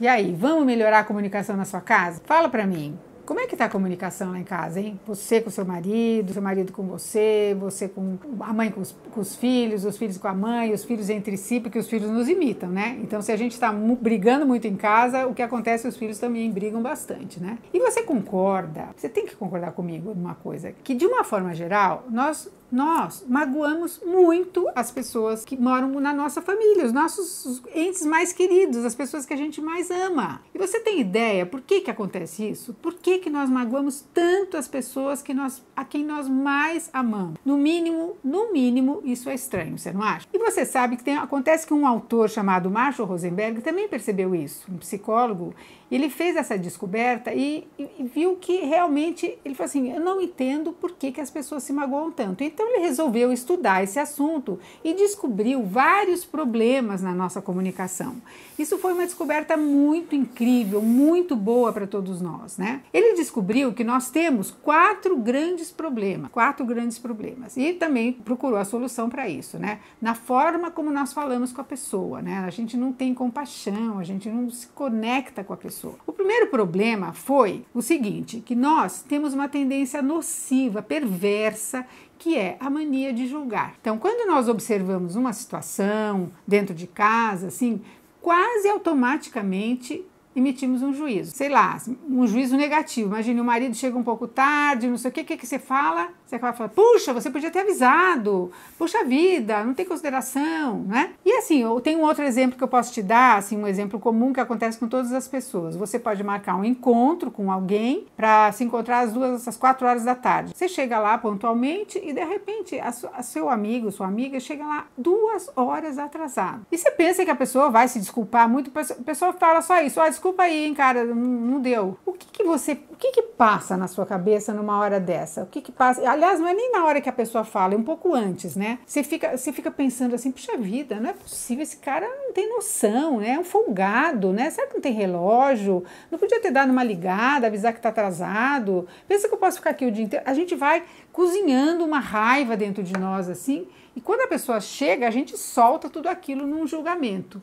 E aí, vamos melhorar a comunicação na sua casa? Fala pra mim. Como é que tá a comunicação lá em casa, hein? Você com seu marido com você, você com a mãe com os filhos com a mãe, os filhos entre si, porque os filhos nos imitam, né? Então, se a gente tá brigando muito em casa, o que acontece, os filhos também brigam bastante, né? E você concorda, você tem que concordar comigo numa coisa, que de uma forma geral, nós magoamos muito as pessoas que moram na nossa família, os nossos entes mais queridos, as pessoas que a gente mais ama. E você tem ideia por que acontece isso? Por que nós magoamos tanto as pessoas a quem nós mais amamos? No mínimo, isso é estranho, você não acha? E você sabe que acontece que um autor chamado Marshall Rosenberg também percebeu isso, um psicólogo. Ele fez essa descoberta e viu que realmente, ele falou assim, eu não entendo por que as pessoas se magoam tanto. Então ele resolveu estudar esse assunto e descobriu vários problemas na nossa comunicação. Isso foi uma descoberta muito incrível, muito boa para todos nós, né? Ele descobriu que nós temos quatro grandes problemas, e também procurou a solução para isso, né? Na forma como nós falamos com a pessoa, né? A gente não tem compaixão, a gente não se conecta com a pessoa. O primeiro problema foi o seguinte, que nós temos uma tendência nociva, perversa, que é a mania de julgar. Então, quando nós observamos uma situação dentro de casa, assim, quase automaticamente emitimos um juízo. Sei lá, um juízo negativo. Imagine, o marido chega um pouco tarde, não sei o que você fala? Você acaba falando, puxa, você podia ter avisado, puxa vida, não tem consideração, né? E assim, eu tenho um outro exemplo que eu posso te dar, assim, um exemplo comum que acontece com todas as pessoas. Você pode marcar um encontro com alguém para se encontrar às 4 horas da tarde. Você chega lá pontualmente e de repente seu amigo, sua amiga chega lá 2 horas atrasado. E você pensa que a pessoa vai se desculpar muito, a pessoa fala só isso, desculpa aí, hein, cara, não deu. O que passa na sua cabeça numa hora dessa? O que passa? Aliás, não é nem na hora que a pessoa fala, é um pouco antes, né? Você fica pensando assim, puxa vida, não é possível, esse cara não tem noção, né? É um folgado, né? Será que não tem relógio? Não podia ter dado uma ligada, avisar que tá atrasado? Pensa que eu posso ficar aqui o dia inteiro? A gente vai cozinhando uma raiva dentro de nós, assim, e quando a pessoa chega, a gente solta tudo aquilo num julgamento.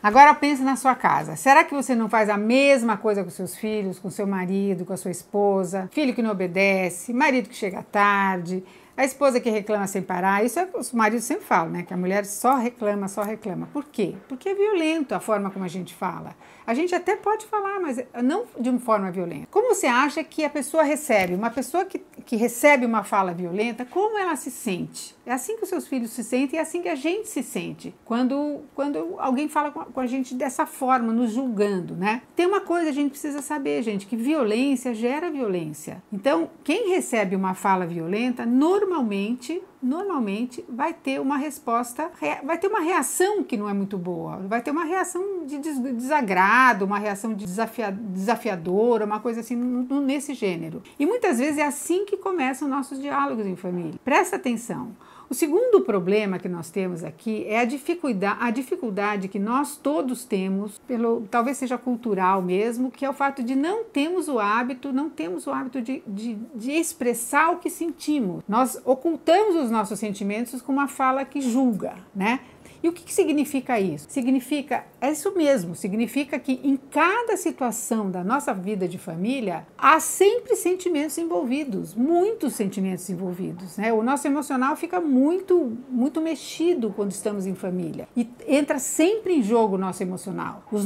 Agora pensa na sua casa. Será que você não faz a mesma coisa com seus filhos, com seu marido, com a sua esposa? Filho que não obedece, marido que chega tarde, a esposa que reclama sem parar. Isso os maridos sempre falam, né? Que a mulher só reclama. Por quê? Porque é violento a forma como a gente fala. A gente até pode falar, mas não de uma forma violenta. Como você acha que a pessoa recebe? Uma pessoa que recebe uma fala violenta, como ela se sente? É assim que os seus filhos se sentem e é assim que a gente se sente. Quando alguém fala com a gente dessa forma, nos julgando, né? Tem uma coisa que a gente precisa saber, gente, que violência gera violência. Então, quem recebe uma fala violenta, normalmente vai ter uma resposta, vai ter uma reação que não é muito boa, vai ter uma reação de desagrado, uma reação de desafiadora, uma coisa assim nesse gênero. E muitas vezes é assim que começam nossos diálogos em família. Presta atenção. O segundo problema que nós temos aqui é a dificuldade que nós todos temos, talvez seja cultural mesmo, que é o fato de não termos o hábito de expressar o que sentimos. Nós ocultamos os nossos sentimentos com uma fala que julga, né? E o que significa isso? É isso mesmo, significa que em cada situação da nossa vida de família, há sempre sentimentos envolvidos, muitos sentimentos envolvidos, né? O nosso emocional fica muito mexido quando estamos em família e entra sempre em jogo o nosso emocional. Nos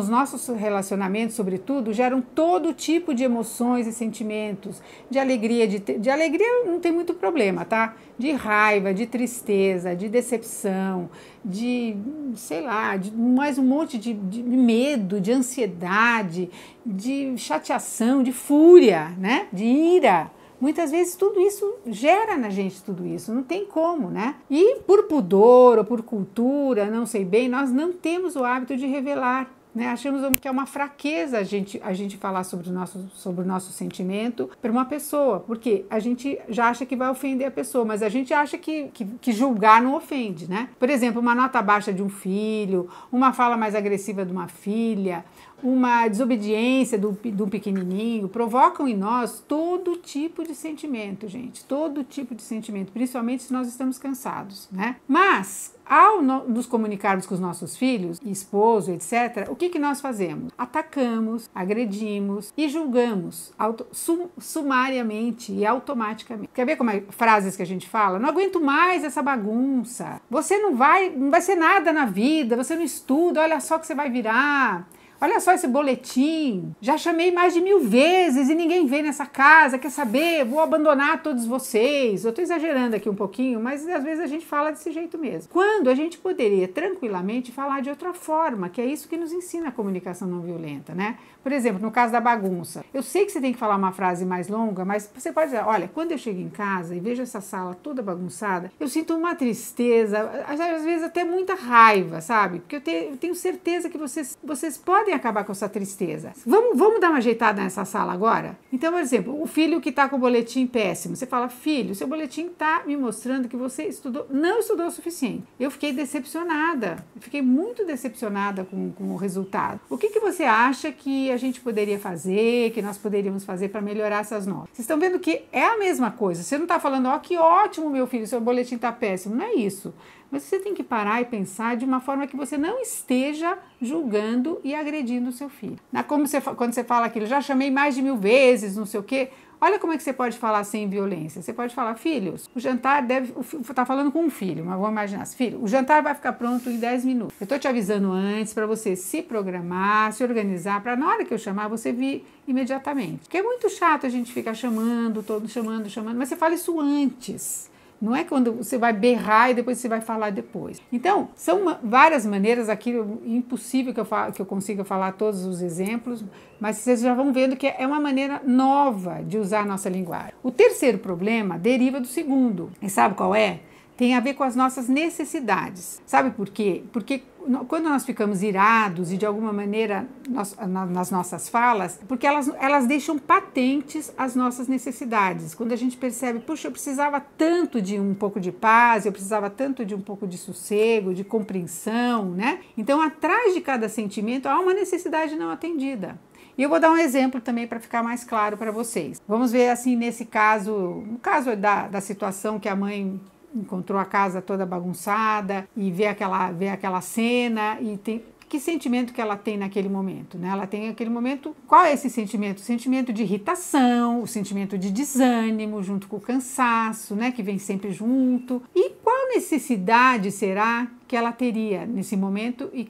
nossos relacionamentos, sobretudo, geram todo tipo de emoções e sentimentos, de alegria, de alegria não tem muito problema, tá? De raiva, de tristeza, de decepção, de, sei lá, de mais um monte de medo, de ansiedade, de chateação, de fúria, né? De ira. Muitas vezes tudo isso gera na gente tudo isso, não tem como, né? E por pudor ou por cultura, não sei bem, nós não temos o hábito de revelar. Né? Achamos que é uma fraqueza a gente falar sobre o nosso sentimento para uma pessoa, porque a gente já acha que vai ofender a pessoa, mas a gente acha que julgar não ofende, né? Por exemplo, uma nota baixa de um filho, uma fala mais agressiva de uma filha, uma desobediência do pequenininho, provocam em nós todo tipo de sentimento, gente, todo tipo de sentimento, principalmente se nós estamos cansados, né? Mas ao nos comunicarmos com os nossos filhos, esposo, etc., o que nós fazemos? Atacamos, agredimos e julgamos sumariamente e automaticamente. Quer ver como é frases que a gente fala? Não aguento mais essa bagunça. Você não vai ser nada na vida, você não estuda, olha só que você vai virar. Olha só esse boletim, já chamei mais de 1000 vezes e ninguém vem nessa casa, quer saber? Vou abandonar todos vocês. Eu estou exagerando aqui um pouquinho, mas às vezes a gente fala desse jeito mesmo. Quando a gente poderia tranquilamente falar de outra forma, que é isso que nos ensina a comunicação não violenta, né? Por exemplo, no caso da bagunça, eu sei que você tem que falar uma frase mais longa, mas você pode dizer, olha, quando eu chego em casa e vejo essa sala toda bagunçada, eu sinto uma tristeza, às vezes até muita raiva, sabe? Porque eu tenho certeza que vocês podem acabar com essa tristeza. Vamos dar uma ajeitada nessa sala agora? Então, por exemplo, o filho que está com o boletim péssimo, você fala, filho, seu boletim está me mostrando que você não estudou o suficiente. Eu fiquei decepcionada, fiquei muito decepcionada com o resultado. O que você acha que a gente poderia fazer, que nós poderíamos fazer para melhorar essas notas? Vocês estão vendo que é a mesma coisa. Você não está falando, ó, que ótimo, meu filho, seu boletim está péssimo. Não é isso. Mas você tem que parar e pensar de uma forma que você não esteja julgando e agredindo o seu filho. Quando você fala aquilo, já chamei mais de 1000 vezes, não sei o quê. Olha como é que você pode falar sem violência. Você pode falar, filhos, o jantar está falando com um filho, mas vamos imaginar, filho, o jantar vai ficar pronto em 10 minutos. Eu estou te avisando antes para você se programar, se organizar, para na hora que eu chamar, você vir imediatamente. Porque é muito chato a gente ficar chamando, mas você fala isso antes. Não é quando você vai berrar e depois você vai falar depois. Então, são várias maneiras, aqui impossível que eu consiga falar todos os exemplos, mas vocês já vão vendo que é uma maneira nova de usar a nossa linguagem. O terceiro problema deriva do segundo. E sabe qual é? Tem a ver com as nossas necessidades. Sabe por quê? Porque quando nós ficamos irados e de alguma maneira nas nossas falas, porque elas deixam patentes as nossas necessidades. Quando a gente percebe, puxa, eu precisava tanto de um pouco de paz, eu precisava tanto de um pouco de sossego, de compreensão, né? Então, atrás de cada sentimento há uma necessidade não atendida. E eu vou dar um exemplo também para ficar mais claro para vocês. Vamos ver assim nesse caso, no caso da situação que a mãe encontrou a casa toda bagunçada e vê aquela cena e tem que sentimento que ela tem naquele momento, né? Ela tem aquele momento, qual é esse sentimento? O sentimento de irritação, o sentimento de desânimo junto com o cansaço, né? Que vem sempre junto. E qual necessidade será que ela teria nesse momento e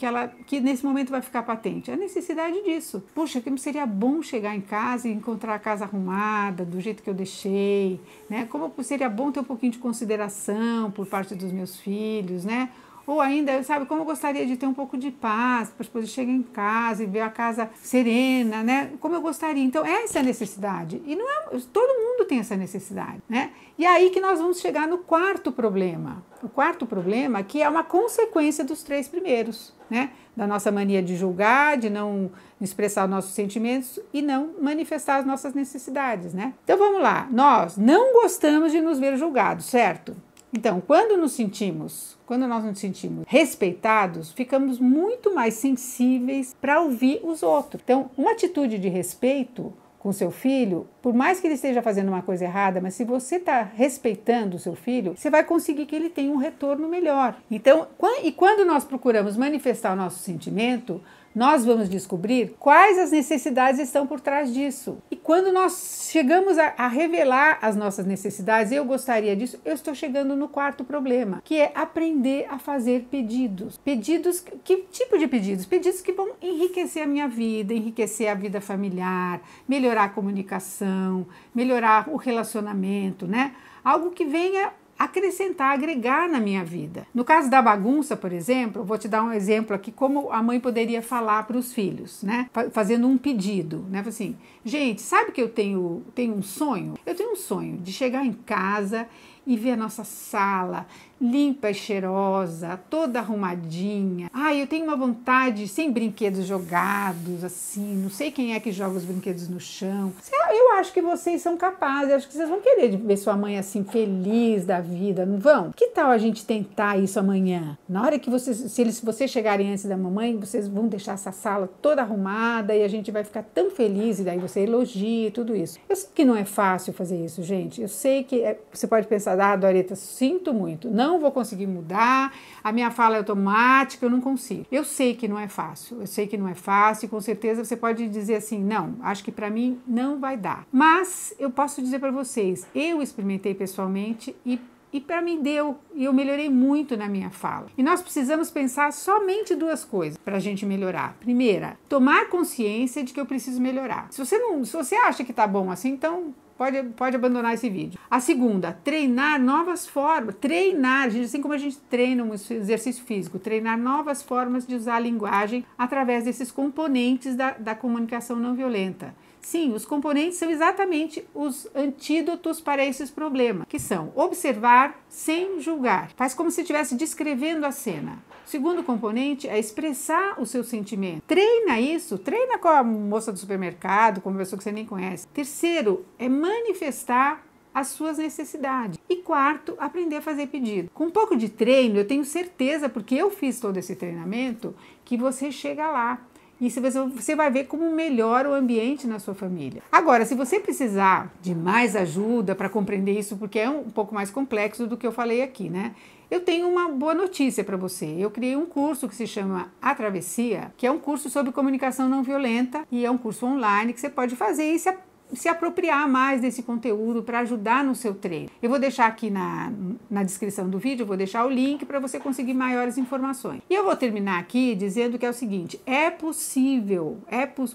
que nesse momento vai ficar patente? A necessidade disso. Poxa, como seria bom chegar em casa e encontrar a casa arrumada, do jeito que eu deixei, né? Como seria bom ter um pouquinho de consideração por parte dos meus filhos, né? Ou ainda, sabe, como eu gostaria de ter um pouco de paz, para depois chegar em casa e ver a casa serena, né? Como eu gostaria. Então, essa é a necessidade. E não é, todo mundo tem essa necessidade, né? E aí que nós vamos chegar no quarto problema. O quarto problema que é uma consequência dos 3 primeiros, né? Da nossa mania de julgar, de não expressar os nossos sentimentos e não manifestar as nossas necessidades, né? Então, vamos lá. Nós não gostamos de nos ver julgados, certo? Então, quando nós nos sentimos respeitados, ficamos muito mais sensíveis para ouvir os outros. Então, uma atitude de respeito com seu filho, por mais que ele esteja fazendo uma coisa errada, mas se você está respeitando o seu filho, você vai conseguir que ele tenha um retorno melhor. Então, quando nós procuramos manifestar o nosso sentimento, nós vamos descobrir quais as necessidades estão por trás disso. E quando nós chegamos a revelar as nossas necessidades, eu gostaria disso, eu estou chegando no quarto problema, que é aprender a fazer pedidos. Pedidos, que tipo de pedidos? Pedidos que vão enriquecer a minha vida, enriquecer a vida familiar, melhorar a comunicação, melhorar o relacionamento, né? Algo que venha acrescentar, agregar na minha vida. No caso da bagunça, por exemplo, eu vou te dar um exemplo aqui como a mãe poderia falar para os filhos, né? Fazendo um pedido, né? Assim, gente, sabe que eu tenho um sonho? Eu tenho um sonho de chegar em casa e ver a nossa sala limpa e cheirosa, toda arrumadinha. Eu tenho uma vontade, sem brinquedos jogados, assim, não sei quem é que joga os brinquedos no chão. Eu acho que vocês são capazes, acho que vocês vão querer ver sua mãe assim, feliz da vida, não vão? Que tal a gente tentar isso amanhã? Na hora que vocês chegarem antes da mamãe, vocês vão deixar essa sala toda arrumada e a gente vai ficar tão feliz, e daí você elogia e tudo isso. Eu sei que não é fácil fazer isso, gente. Eu sei que você pode pensar Doreta, sinto muito, não vou conseguir mudar, a minha fala é automática, eu não consigo. Eu sei que não é fácil, e com certeza você pode dizer assim, não, acho que para mim não vai dar. Mas eu posso dizer para vocês, eu experimentei pessoalmente e para mim deu, e eu melhorei muito na minha fala. E nós precisamos pensar somente duas coisas para a gente melhorar. Primeira, tomar consciência de que eu preciso melhorar. Se você acha que tá bom assim, então pode abandonar esse vídeo. A segunda, treinar novas formas. Treinar, assim como a gente treina um exercício físico, treinar novas formas de usar a linguagem através desses componentes da comunicação não violenta. Sim, os componentes são exatamente os antídotos para esses problemas, que são observar sem julgar. Faz como se estivesse descrevendo a cena. O segundo componente é expressar o seu sentimento. Treina isso, treina com a moça do supermercado, com uma pessoa que você nem conhece. Terceiro, é manifestar as suas necessidades. E quarto, aprender a fazer pedido. Com um pouco de treino, eu tenho certeza, porque eu fiz todo esse treinamento, que você chega lá. E você vai ver como melhora o ambiente na sua família. Agora, se você precisar de mais ajuda para compreender isso, porque é um pouco mais complexo do que eu falei aqui, né? Eu tenho uma boa notícia para você. Eu criei um curso que se chama A Travessia, que é um curso sobre comunicação não violenta e é um curso online que você pode fazer e se apropriar mais desse conteúdo para ajudar no seu treino. Eu vou deixar aqui na descrição do vídeo, eu vou deixar o link para você conseguir maiores informações. E eu vou terminar aqui dizendo que é o seguinte, é possível,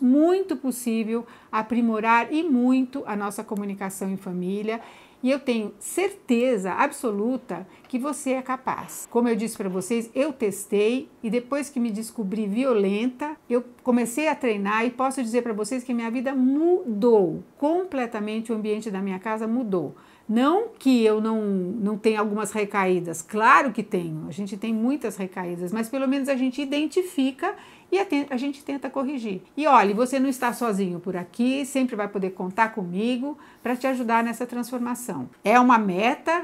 muito possível aprimorar e muito a nossa comunicação em família. E eu tenho certeza absoluta que você é capaz. Como eu disse para vocês, eu testei e depois que me descobri violenta, eu comecei a treinar e posso dizer para vocês que minha vida mudou. Completamente o ambiente da minha casa mudou. Não que eu não tenha algumas recaídas, claro que tenho, a gente tem muitas recaídas, mas pelo menos a gente identifica e a gente tenta corrigir. E olha, você não está sozinho por aqui, sempre vai poder contar comigo para te ajudar nessa transformação. É uma meta,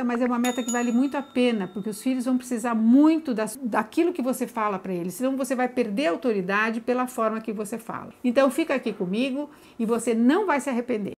mas é uma meta que vale muito a pena, porque os filhos vão precisar muito daquilo que você fala para eles, senão você vai perder a autoridade pela forma que você fala. Então fica aqui comigo e você não vai se arrepender.